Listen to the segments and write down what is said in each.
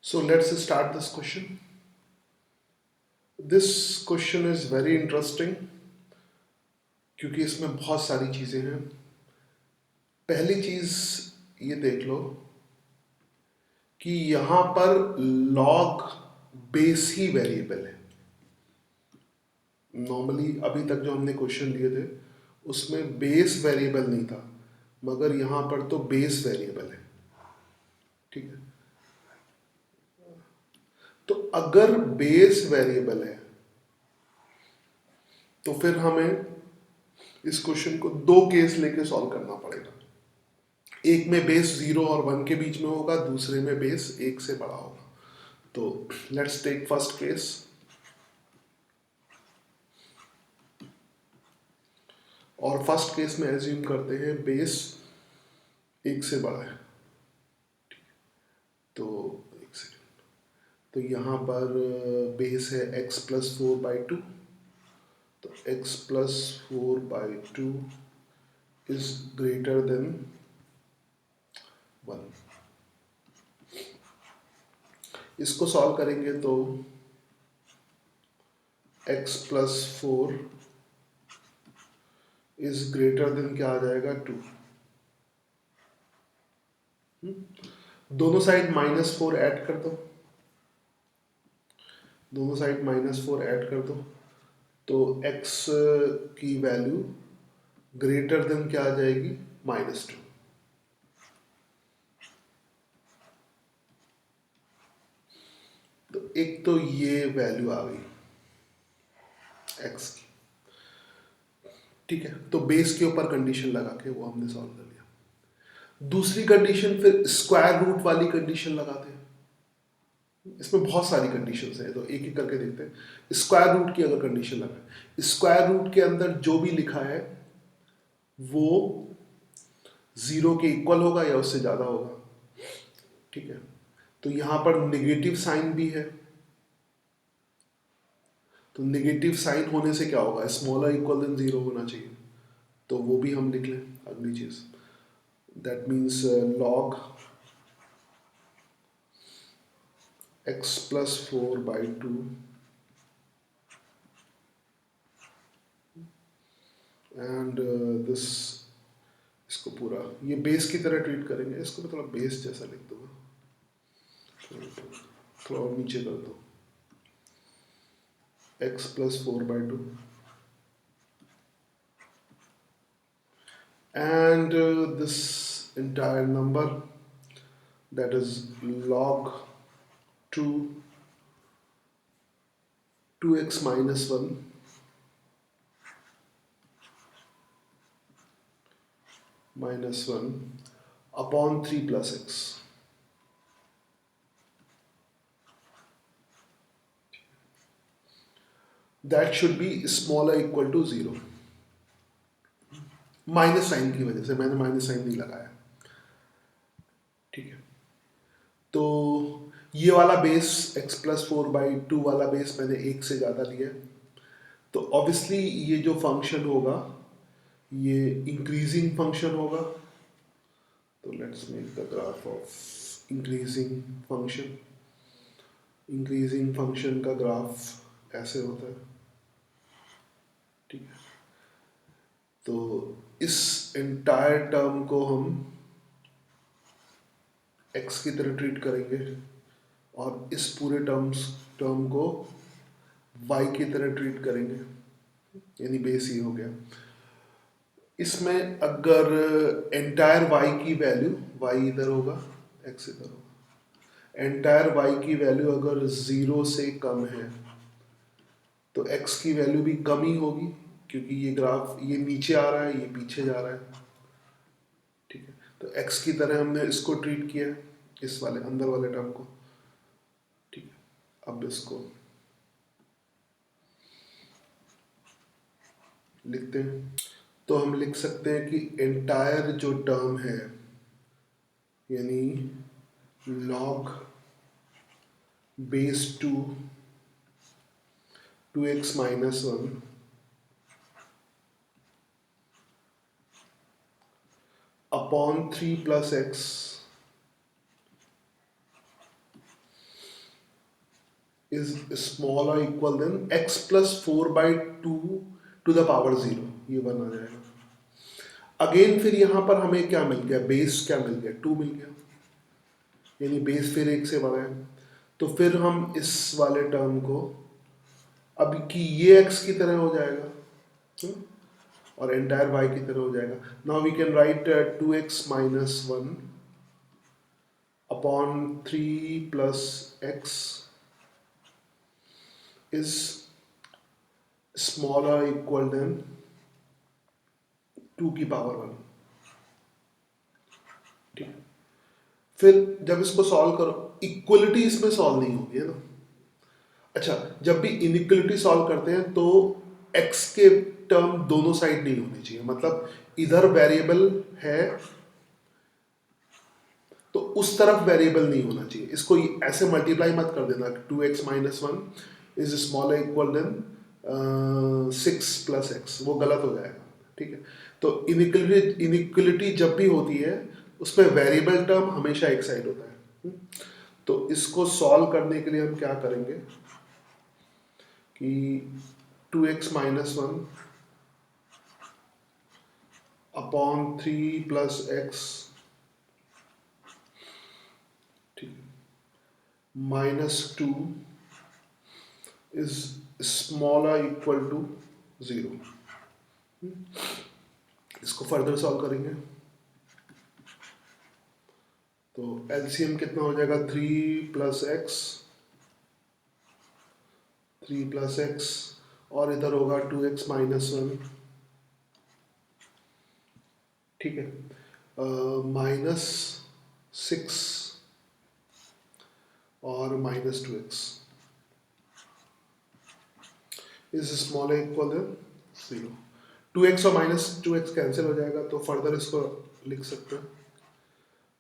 So let's start this question. This question is very interesting क्योंकि इसमें बहुत सारी चीज़ें हैं. पहली चीज़ ये देख लो कि यहाँ पर log बेस ही वेरिएबल है. नॉर्मली अभी तक जो हमने क्वेश्चन लिए थे उसमें बेस वेरिएबल नहीं था, मगर यहाँ पर तो बेस वेरिएबल है. ठीक है, तो अगर बेस वेरिएबल है तो फिर हमें इस क्वेश्चन को दो केस लेके सॉल्व करना पड़ेगा. एक में बेस 0 और 1 के बीच में होगा, दूसरे में बेस 1 से बड़ा होगा. तो लेट्स टेक फर्स्ट केस. और फर्स्ट केस में एज्यूम करते हैं बेस 1 से बड़ा है. तो एक सेकेंड, तो यहाँ पर बेस है x प्लस 4/2. तो x plus 4/2 is greater than 1. इसको सॉल्व करेंगे तो x plus 4 is greater than क्या आ जाएगा 2. दोनों साइड -4 ऐड कर दो. दोनों साइड -4 ऐड कर दो तो x की वैल्यू ग्रेटर देन क्या आ जाएगी -2. तो एक तो ये वैल्यू आ गई x की. ठीक है, तो बेस के ऊपर कंडीशन लगा के वो हमने सॉल्व कर लिया. दूसरी कंडीशन फिर स्क्वायर रूट वाली कंडीशन लगाते हैं. इसमें बहुत सारी कंडीशंस है, तो एक एक करके देखते हैं. स्क्वायर रूट की अगर कंडीशन लगाए, स्क्वायर रूट के अंदर जो भी लिखा है वो 0 के इक्वल होगा या उससे ज़्यादा होगा. ठीक है, तो यहाँ पर नेगेटिव साइन भी है, तो नेगेटिव साइन होने से क्या होगा, स्मॉलर इक्वल देन 0 होना चाहिए. तो वो भी हम लिख लें. अगली चीज़, that means log x plus 4/2 and this. इसको पूरा ये बेस की तरह ट्रीट करेंगे. इसको मैं थोड़ा बेस जैसा लिख दूंगा, थोड़ा और नीचे कर दो. x plus 4/2 and this entire number, that is log 2 2x minus 1 minus 1 upon 3 plus x. That should be smaller equal to 0. Minus sign की वजह से मैंने माइनस साइन नहीं लगाया. ठीक है, तो ये वाला बेस x प्लस 4/2 वाला बेस मैंने 1 से ज़्यादा लिया. तो ऑब्वियसली ये जो फंक्शन होगा ये इंक्रीजिंग फंक्शन होगा. तो let's make the graph of increasing function. Increasing function का ग्राफ ऐसे होता है. ठीक है, तो इस एंटायर टर्म को हम x की तरह ट्रीट करेंगे और इस पूरे टर्म को y की तरह ट्रीट करेंगे, यानी बेस ही हो गया. इसमें अगर एंटायर y की वैल्यू, y इधर होगा x इधर होगा, एंटायर y की वैल्यू अगर 0 से कम है तो x की वैल्यू भी कम ही होगी, क्योंकि ये ग्राफ ये नीचे आ रहा है, ये पीछे जा रहा है. ठीक है, तो x की तरह हमने इसको ट्रीट किया है, इस वाले अंदर वाले टर्म को. ठीक है, अब इसको लिखते हैं. तो हम लिख सकते हैं कि एंटायर जो टर्म है, यानी log base 2x minus 1 upon 3 plus x is small और equal then x plus 4/2 to the power 0, ये बन आ जाएगा। अगेन फिर यहाँ पर हमें क्या मिल गया, बेस क्या मिल गया, 2 मिल गया, यानी बेस फिर 1 से बड़ा है। तो फिर हम इस वाले टर्म को अब कि ये x की तरह हो जाएगा, और एंटायर y की तरह हो जाएगा। Now we can write 2x minus 1 upon 3 plus x is smaller equal than 2 की पावर 1। ठीक है, फिर जब इसको सॉल्व करो, इक्वलिटी इसमें सॉल्व नहीं होगी, है ना। अच्छा, जब भी इनइक्वलिटी सॉल्व करते हैं तो x के टर्म दोनों साइड नहीं होने चाहिए, मतलब इधर वेरिएबल है तो उस तरफ वेरिएबल नहीं होना चाहिए। इसको ऐसे मल्टीप्लाई मत कर देना, 2x minus 1 is smaller equal than 6 plus x, वो गलत हो जाएगा। ठीक है, तो इनइक्वलिटी जब भी होती है उसमें वेरिएबल टर्म हमेशा एक साइड होता है। तो इसको सॉल्व करने के लिए हम क्या करेंगे कि 2x minus 1 upon 3 plus x minus 2 is smaller equal to 0। इसको फर्दर सॉल्व करेंगे तो एलसीएम कितना हो जाएगा, 3 प्लस एक्स, 3 प्लस एक्स, और इधर होगा 2x माइनस 1। ठीक है, माइनस 6 और minus 2x is small equal than 0। 2x और माइनस 2x कैंसिल हो जाएगा, तो फर्दर इसको लिख सकते हैं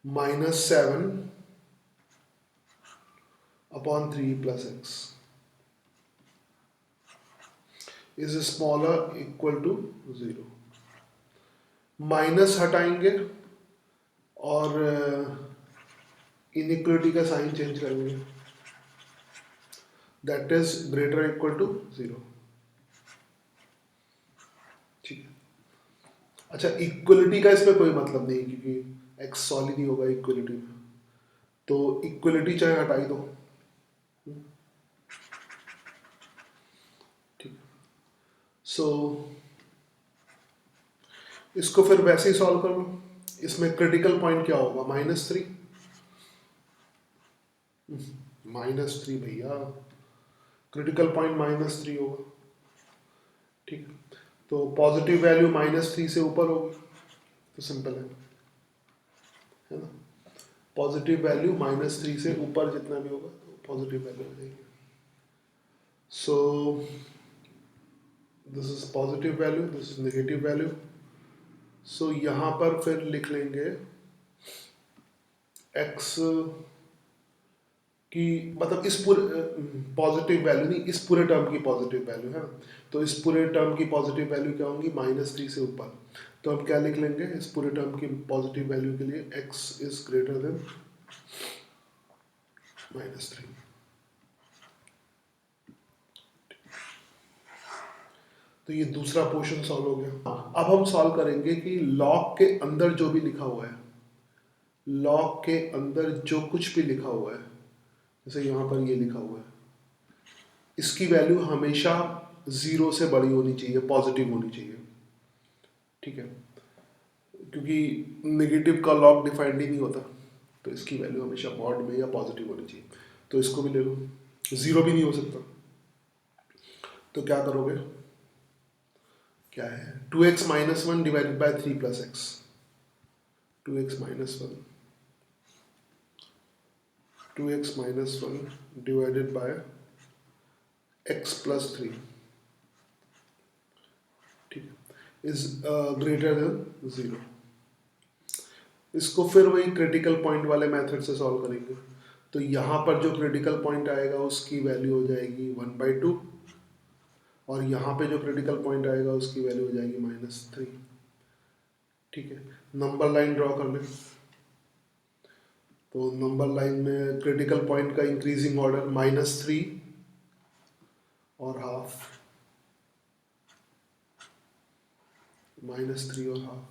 -7 upon 3 plus x is smaller equal to 0। Minus हटाएंगे और इनइक्वलिटी का साइन चेंज करेंगे, that is greater equal to 0। ठीक है, अच्छा इक्वलिटी का इसमें कोई मतलब नहीं क्योंकि एक्स सॉलिड ही होगा इक्वलिटी में, तो इक्वलिटी चाहे हटाई दो। ठीक, सो इसको फिर वैसे ही सॉल्व कर लो। इसमें क्रिटिकल पॉइंट क्या होगा, -3, -3 भैया, क्रिटिकल पॉइंट -3 होगा। ठीक, तो पॉजिटिव वैल्यू -3 से ऊपर होगी, तो सिंपल है ना। पॉजिटिव वैल्यू -3 से ऊपर जितना भी होगा तो पॉजिटिव वैल्यू हो जाएगी। So this is positive value, this is negative value. So यहाँ पर फिर लिख लेंगे x की, मतलब इस पूरे पॉजिटिव वैल्यू नहीं, इस पूरे टर्म की पॉजिटिव वैल्यू है, तो इस पूरे टर्म की पॉजिटिव वैल्यू क्या होंगी, -3 से ऊपर। तो हम क्या लिख लेंगे इस पूरे टर्म की पॉजिटिव वैल्यू के लिए, x इज ग्रेटर देन -3। तो ये दूसरा पोर्शन सॉल्व हो गया। अब हम सॉल्व करेंगे कि लॉग के अंदर जो भी लिखा हुआ है, लॉग के अंदर जो कुछ भी लिखा हुआ है, जैसे यहाँ पर ये लिखा हुआ है, इसकी वैल्यू हमेशा 0 से बड़ी होनी चाहिए, पॉजिटिव होनी चाहिए। ठीक है, क्योंकि नेगेटिव का लॉग डिफाइंड ही नहीं होता, तो इसकी वैल्यू हमेशा मॉड में या पॉजिटिव होनी चाहिए। तो इसको भी ले लो, 0 भी नहीं हो सकता। तो क्या करोगे, क्या है 2x minus 1 divided by 3 plus x, 2x minus 1, 2x minus 1 divided by x plus 3, ठीक है, इज ग्रेटर देन 0। इसको फिर वही क्रिटिकल पॉइंट वाले मेथड से सॉल्व करेंगे। तो यहाँ पर जो क्रिटिकल पॉइंट आएगा उसकी वैल्यू हो जाएगी 1/2, और यहाँ पे जो क्रिटिकल पॉइंट आएगा उसकी वैल्यू हो जाएगी -3। ठीक है, नंबर लाइन ड्रॉ कर लें। तो नंबर लाइन में क्रिटिकल पॉइंट का इंक्रीजिंग ऑर्डर -3, और हाफ, -3 और हाफ।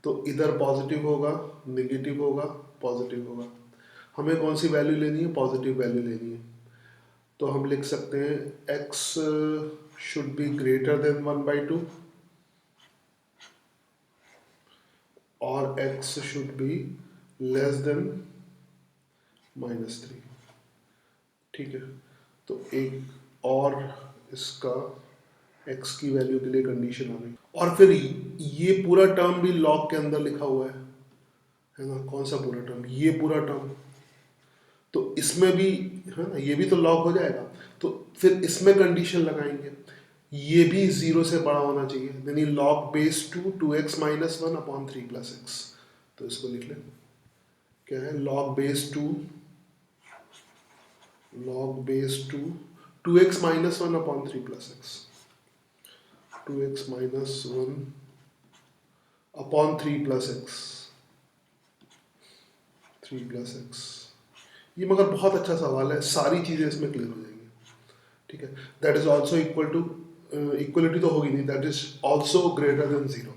तो इधर पॉजिटिव होगा, नेगेटिव होगा, पॉजिटिव होगा। हमें कौन सी वैल्यू लेनी है? पॉजिटिव वैल्यू लेनी है। तो हम लिख सकते हैं x should be greater than 1/2 और x should be less than -3। ठीक है, तो एक और इसका x की वैल्यू के लिए कंडीशन आ गई। और फिर ये पूरा टर्म भी लॉग के अंदर लिखा हुआ है ना? कौन सा पूरा टर्म? ये पूरा टर्म। तो इसमें भी है ना, ये भी तो लॉग हो जाएगा। तो फिर इसमें कंडीशन लगाएंगे, ये भी 0 से बड़ा होना चाहिए, यानी लॉग बेस 2x - 1/3 + x। तो इसको लिख लें, क्या है? Log base 2x - 1/3 + x, 2x - 1/3 + x, 3 + x। ये मगर बहुत अच्छा सवाल है, सारी चीज़ें इसमें क्लियर हो जाएंगी। ठीक है, that is also equal to, equality तो होगी नहीं, that is also greater than 0।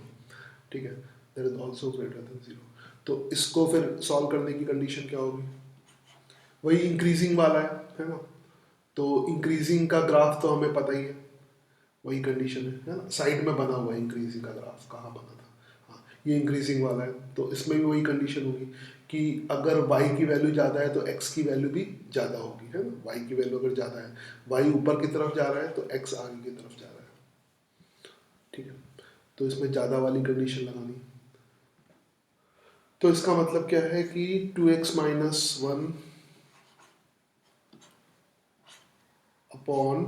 ठीक है, that is also greater than 0। तो इसको फिर सॉल्व करने की कंडीशन क्या होगी? वही इंक्रीजिंग वाला है ना? तो इंक्रीजिंग का ग्राफ तो हमें पता ही है, वही कंडीशन है ना? साइड में बना हुआ है इंक्रीजिंग का ग्राफ, कहाँ बना था? हाँ, ये इंक्रीजिंग वाला है। तो इसमें भी वही कंडीशन होगी कि अगर y की वैल्यू ज़्यादा है तो x की वैल्यू भी ज़्यादा होगी, है ना? y की वैल्यू अगर ज़्यादा है, y ऊपर की तरफ जा रहा है तो x आगे की तरफ जा रहा है। ठीक है, तो इसमें ज़्यादा वाली कंडीशन लगानी। तो इसका मतलब क्या है कि 2x - 1 अपॉन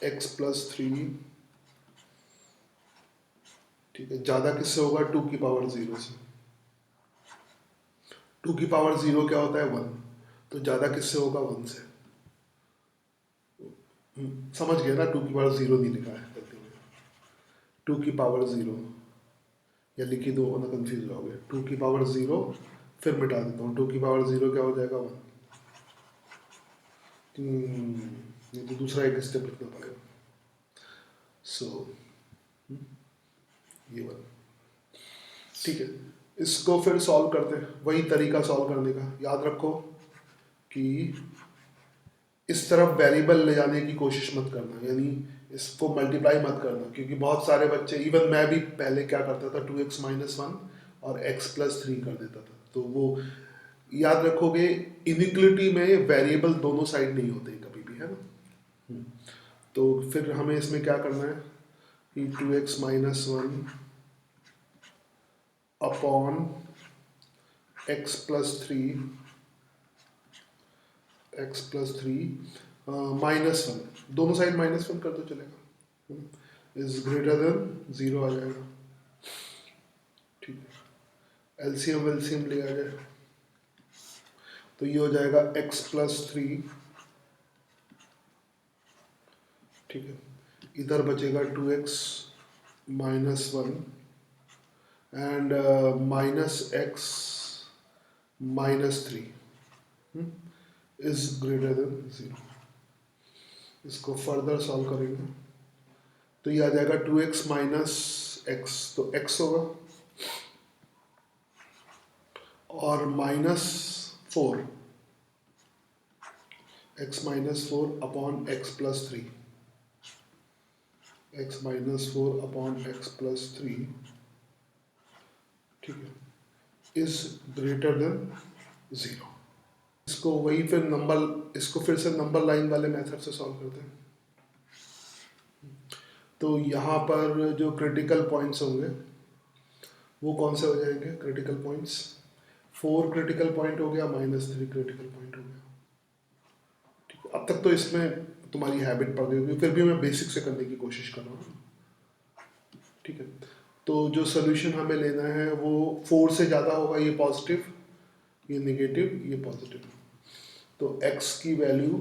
x + 3। ठीक है, ज़्यादा किससे होगा? 2 की पावर 0 से। 2 की पावर 0 क्या होता है? 1। तो ज़्यादा किससे होगा? 1 से। समझ गया ना? 2 की पावर 0 नहीं लिखा है गलती में, 2 की पावर 0, या लिखी दो ना, कंफ्यूज रहोगे। 2 की पावर 0, फिर मिटा देता हूँ, 2 की पावर 0 क्या हो जाएगा? 1। ये तो दूसरा एक स्टेप लिखना पड़ेगा। सो ये 1। ठीक है, इसको फिर सॉल्व करते हैं, वही तरीका सॉल्व करने का। याद रखो कि इस तरफ वेरिएबल ले जाने की कोशिश मत करना, यानी इसको मल्टीप्लाई मत करना, क्योंकि बहुत सारे बच्चे, इवन मैं भी पहले क्या करता था, 2x - 1 और x + 3 कर देता था। तो वो याद रखोगे, इनिक्वलिटी में वेरिएबल दोनों साइड नहीं होते कभी भी, है ना? तो फिर हमें इसमें क्या करना है कि 2x - 1 अपॉन x + 3, x + 3 -1, दोनों साइड -1 कर दो, चलेगा, इज ग्रेटर देन 0 आ जाएगा। ठीक है, एलसीएम वेलसीएम ले आ जाए, तो ये हो जाएगा x + 3। ठीक है, इधर बचेगा 2x - 1 and -x - 3 is greater than 0। इसको फर्दर सॉल्व करेंगे तो ये आ जाएगा 2x - x, तो x होगा, और -4, x - 4 upon x + 3, x - 4 upon x + 3, ठीक है, इज ग्रेटर देन 0। इसको वही फिर नंबर, इसको फिर से नंबर लाइन वाले मेथड से सॉल्व करते हैं। तो यहाँ पर जो क्रिटिकल पॉइंट्स होंगे वो कौन से हो जाएंगे? क्रिटिकल पॉइंट्स 4 क्रिटिकल पॉइंट हो गया, -3 क्रिटिकल पॉइंट हो गया। ठीक है, अब तक तो इसमें तुम्हारी हैबिट पड़ गई होगी, फिर भी मैं बेसिक से करने की कोशिश कर रहा हूँ। ठीक है, तो जो सोल्यूशन हमें लेना है वो 4 से ज़्यादा होगा, ये पॉजिटिव, ये नेगेटिव, ये पॉजिटिव। तो x की वैल्यू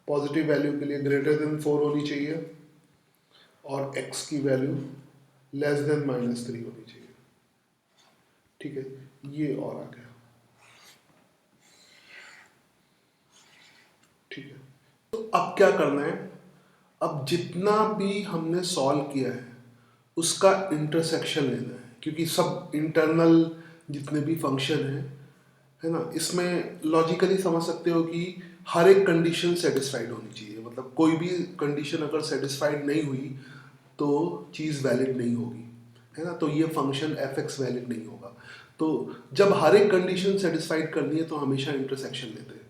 पॉजिटिव वैल्यू के लिए ग्रेटर देन 4 होनी चाहिए, और x की वैल्यू लेस देन -3 होनी चाहिए। ठीक है, ये और आ गया। ठीक है, तो अब क्या करना है अब जितना भी हमने सॉल्व किया है उसका इंटरसेक्शन लेना है, क्योंकि सब इंटरनल जितने भी फंक्शन हैं, है ना, इसमें लॉजिकली समझ सकते हो कि हर एक कंडीशन सेटिस्फाइड होनी चाहिए। मतलब कोई भी कंडीशन अगर सेटिस्फाइड नहीं हुई तो चीज़ वैलिड नहीं होगी, है ना। तो ये फंक्शन एफ एक्स वैलिड नहीं होगा। तो जब हर एक कंडीशन सेटिस्फाइड करनी है तो हमेशा इंटरसेक्शन लेते हैं।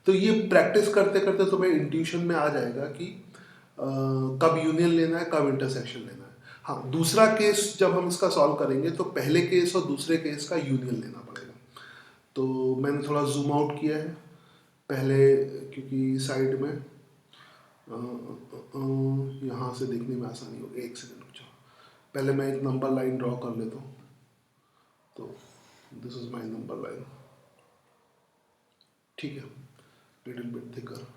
तो ये प्रैक्टिस करते करते तुम्हें इंट्यूशन में आ जाएगा कि कब यूनियन लेना है, कब इंटरसेक्शन लेना है। हाँ, दूसरा केस जब हम इसका सॉल्व करेंगे तो पहले केस और दूसरे केस का यूनियन लेना पड़ेगा। तो मैंने थोड़ा जूम आउट किया है पहले, क्योंकि साइड में यहाँ से देखने में आसानी होगी। एक सेकंड रुक जाओ, पहले मैं एक नंबर लाइन ड्रॉ कर लेता हूँ। तो this is my number line, ठीक है, लिटिल बिट थिकर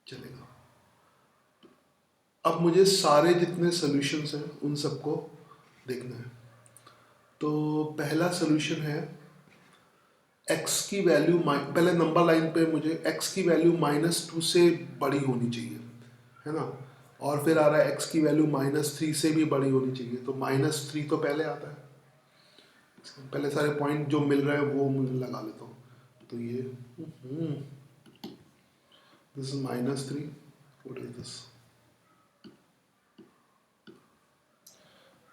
चलेगा। अब मुझे सारे जितने सॉल्यूशंस हैं उन सबको देखना है। तो पहला सॉल्यूशन है x की वैल्यू, पहले नंबर लाइन पे मुझे x की वैल्यू -2 से बड़ी होनी चाहिए, है ना। और फिर आ रहा है x की वैल्यू -3 से भी बड़ी होनी चाहिए। तो -3 तो पहले आता है, पहले सारे पॉइंट जो मिल रहे हैं वो मुझे लगा लेता हूँ। तो ये this is -3, what is this,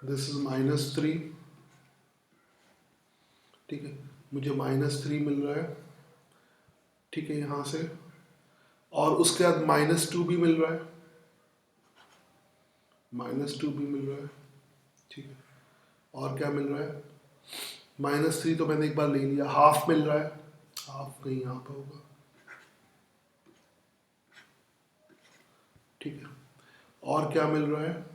this is -3, ठीक है, मुझे -3 मिल रहा है, ठीक है, यहाँ से। और उसके बाद -2 भी मिल रहा है, -2 भी मिल रहा है, ठीक है। और क्या मिल रहा है, -3 तो मैंने एक बार ले लिया, हाफ मिल रहा है, हाफ कहीं यहाँ पर होगा, ठीक है। और क्या मिल रहा है,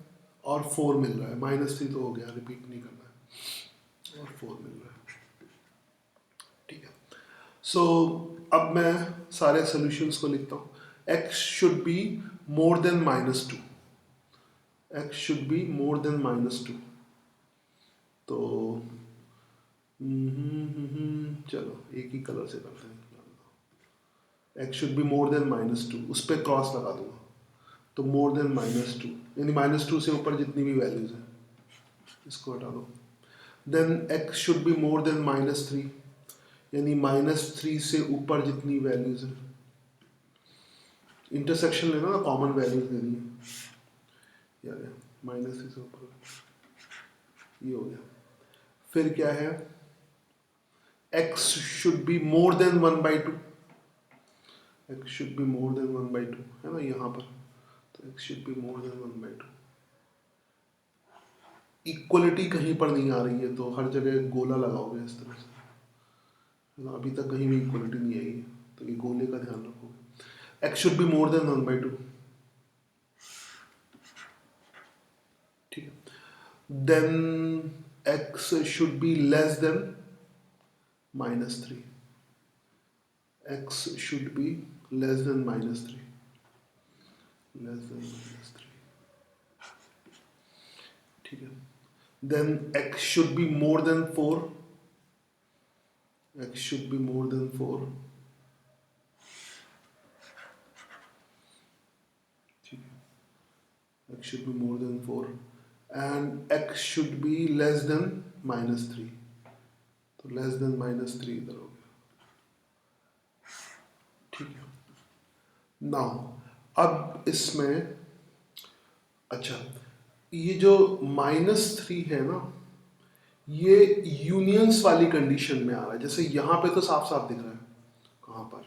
और 4 मिल रहा है, -3 तो हो गया, रिपीट नहीं करना है, और 4 मिल रहा है, ठीक है। सो अब मैं सारे सॉल्यूशंस को लिखता हूँ। x should be more then -2, x should be more then -2। तो चलो एक ही कलर से करते हैं, x should be more then -2, उस पर क्रॉस लगा दूंगा। तो मोर देन -2 यानी -2 से ऊपर जितनी भी वैल्यूज हैं इसको हटा दो। Then x should be more than -3 यानी -3 से ऊपर जितनी वैल्यूज हैं। इंटरसेक्शन लेना ना, कॉमन वैल्यूज लेनी है यार, -3 से ऊपर, ये हो गया। फिर क्या है, x should be more than 1/2, x should be more than 1/2, है ना यहाँ पर। तो x should be more than 1/2। Equality कहीं पर नहीं आ रही है तो हर जगह गोला लगाओगे इस तरह से, है ना। अभी तक कहीं भी इक्वलिटी नहीं आई है, तो ये गोले का ध्यान रखोगे। x should be more than 1/2, ठीक है। Then x should be less than -3, x should be less than -3, less than -3, ठीक है। Then x should be more than 4, x should be more than 4, ठीक है, x should be more than 4, and x should be less than -3, तो less than -3 इधर हो गया, ठीक है। नाउ अब इसमें, अच्छा, ये जो -3 है ना, ये यूनियंस वाली कंडीशन में आ रहा है। जैसे यहाँ पे तो साफ साफ दिख रहा है, कहाँ पर,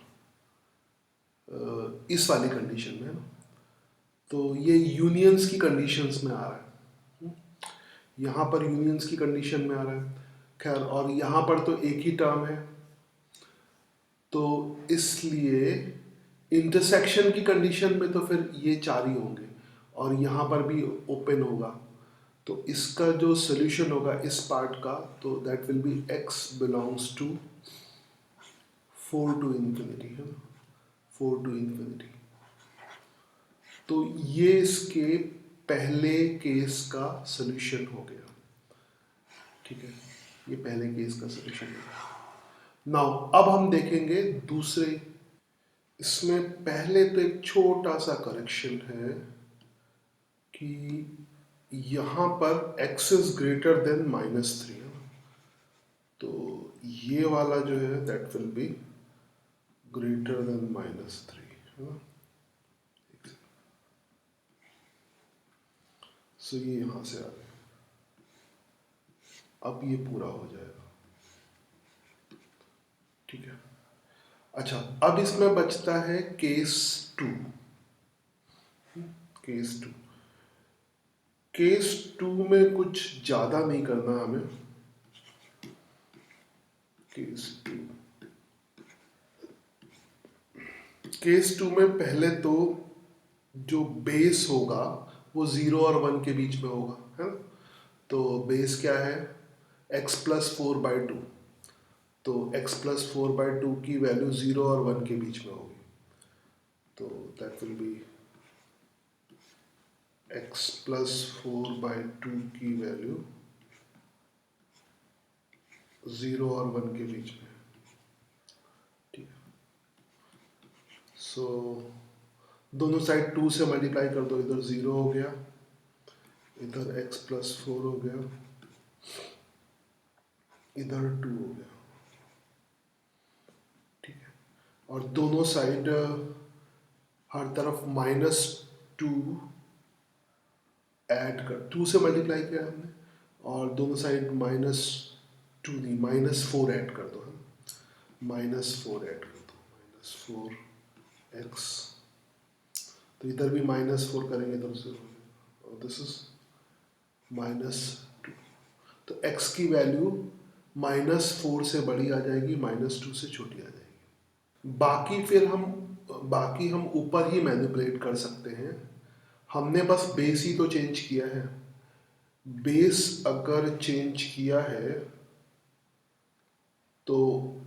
इस वाली कंडीशन में है ना। तो ये यूनियंस की कंडीशंस में आ रहा है, यहाँ पर यूनियंस की कंडीशन में आ रहा है। खैर, और यहाँ पर तो एक ही टर्म है, तो इसलिए इंटरसेक्शन की कंडीशन में तो फिर ये 4 ही होंगे, और यहाँ पर भी ओपन होगा। तो इसका जो सोल्यूशन होगा इस पार्ट का, तो that will be x belongs to 4 to infinity, है ना, 4 to infinity। तो ये इसके पहले केस का सोल्यूशन हो गया, ठीक है, ये पहले केस का सोल्यूशन हो गया। नाउ अब हम देखेंगे दूसरे इसमें पहले तो एक छोटा सा करेक्शन है कि यहाँ पर x इज ग्रेटर देन -3 है ना, तो ये वाला जो है that will be greater than -3 है ना। सो ये यहाँ से आ गया, अब ये पूरा हो जाएगा, ठीक है। अच्छा, अब इसमें बचता है केस 2। केस 2, केस 2 में कुछ ज़्यादा नहीं करना हमें। केस 2, केस 2 में पहले तो जो बेस होगा वो 0 और 1 के बीच में होगा, है ना। तो बेस क्या है, x+4/2, तो x+4/2 की वैल्यू 0 और 1 के बीच में होगी, तो दैट विल बी x+4/2 की वैल्यू 0 और 1 के बीच में, ठीक है। सो दोनों साइड 2 से मल्टीप्लाई कर दो, इधर 0 हो गया, इधर x+4 हो गया, इधर 2 हो गया, ठीक है। और दोनों साइड हर तरफ -2 ऐड कर, 2 से मल्टीप्लाई किया हमने, और दोनों साइड -2 नहीं -4 ऐड कर दो, है -4 ऐड कर दो, -4x, तो इधर भी -4 करेंगे तो 0, और दिस इज -2, तो x की वैल्यू -4 से बड़ी आ जाएगी, -2 से छोटी आ जाएगी। बाकी हम ऊपर ही मैनिपुलेट कर सकते हैं, हमने बस बेस ही तो चेंज किया है। बेस अगर चेंज किया है तो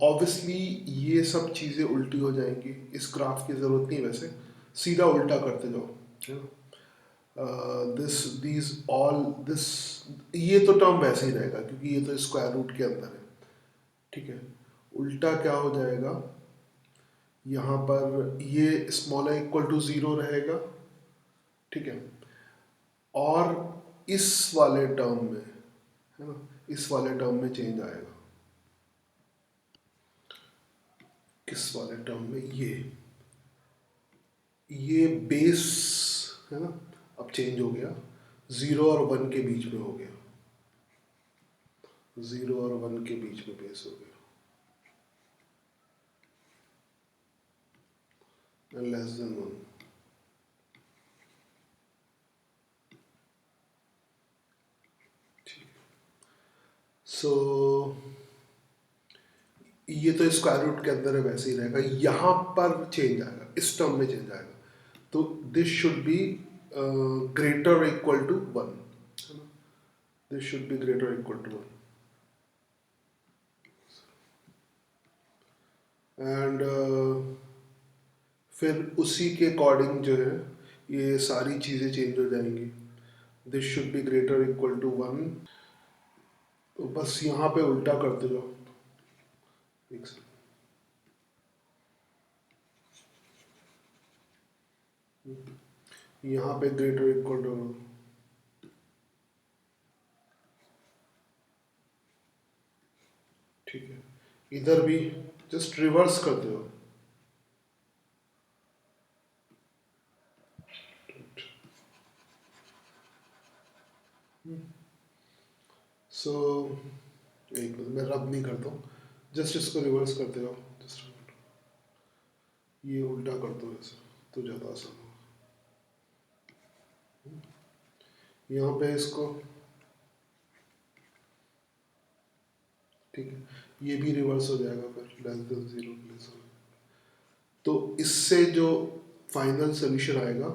ऑब्वियसली ये सब चीज़ें उल्टी हो जाएंगी, इस ग्राफ की ज़रूरत नहीं, वैसे सीधा उल्टा करते जाओ, है ना। दिस ये तो टर्म वैसे ही रहेगा क्योंकि ये तो स्क्वायर रूट के अंदर है, ठीक है। उल्टा क्या हो जाएगा, यहाँ पर ये स्मॉल इक्वल टू 0 रहेगा, ठीक है। और इस वाले टर्म में, है ना, इस वाले टर्म में चेंज आएगा, किस वाले टर्म में, ये बेस है ना, अब चेंज हो गया, 0 और 1 के बीच में हो गया, 0 और 1 के बीच में बेस हो गया, लेस देन 1, ठीक। सो ये तो स्क्वायर रूट के अंदर है, वैसे ही रहेगा, यहाँ पर चेंज आएगा, इस टर्म में चेंज आएगा, तो this should be greater equal to 1, है ना, this should be greater equal to 1, and फिर उसी के अकॉर्डिंग जो है ये सारी चीज़ें चेंज हो जाएंगी, this should be greater equal to 1, तो बस यहाँ पे उल्टा करते जाओ, एक सेकंड, यहाँ पे ग्रेटर इक्वल टू, ठीक है, इधर भी जस्ट रिवर्स करते हो, सो एक मिनट, मैं रब नहीं करता हूँ, जस्ट इसको रिवर्स करते हो, जस्ट ये उल्टा कर दो ऐसे तो ज़्यादा आसान हो, यहाँ पे इसको, ठीक है, ये भी रिवर्स हो जाएगा, फिर लेस देन 0 प्लेस हो, तो इससे जो फाइनल सोल्यूशन आएगा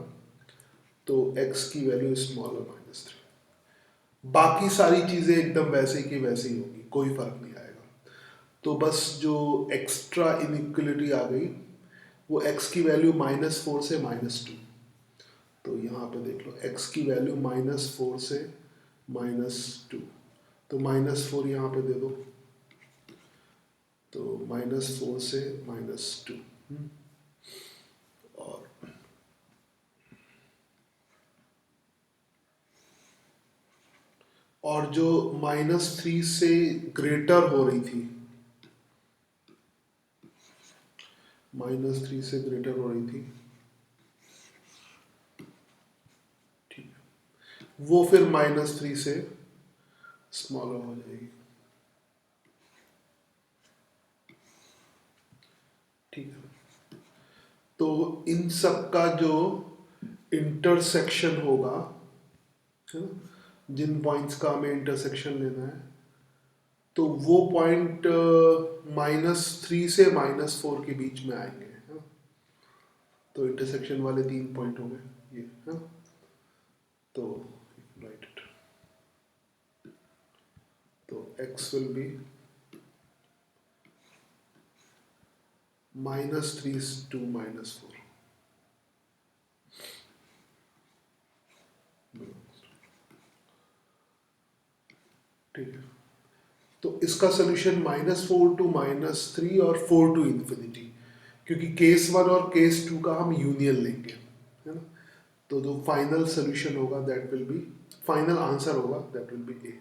तो x की वैल्यू स्मॉल है -3, बाकी सारी चीज़ें एकदम वैसे की वैसे ही होगी, कोई फर्क नहीं आएगा, तो बस जो एक्स्ट्रा इनइक्वलिटी आ गई वो x की वैल्यू -4 से -2, तो यहाँ पे देख लो x की वैल्यू -4 से -2, तो -4 यहाँ पे दे दो, तो -4 से -2, और जो -3 से ग्रेटर हो रही थी, -3 से ग्रेटर हो रही थी, ठीक है, वो फिर -3 से स्मॉलर हो जाएगी, ठीक है। तो इन सब का जो इंटरसेक्शन होगा, है ना, जिन पॉइंट्स का हमें इंटरसेक्शन लेना है, तो वो पॉइंट -3 से -4 के बीच में आएंगे, है ना। तो इंटरसेक्शन वाले 3 पॉइंट हो गए ये, है ना। तो राइट इट, तो x विल बी -3 to -4, ठीक है। तो इसका सोल्यूशन -4 to -3 और 4 to इंफिनिटी, क्योंकि केस 1 और केस 2 का हम यूनियन लेंगे, है ना। तो जो फाइनल सोल्यूशन होगा that will B, final answer होगा दैट विल बी ए।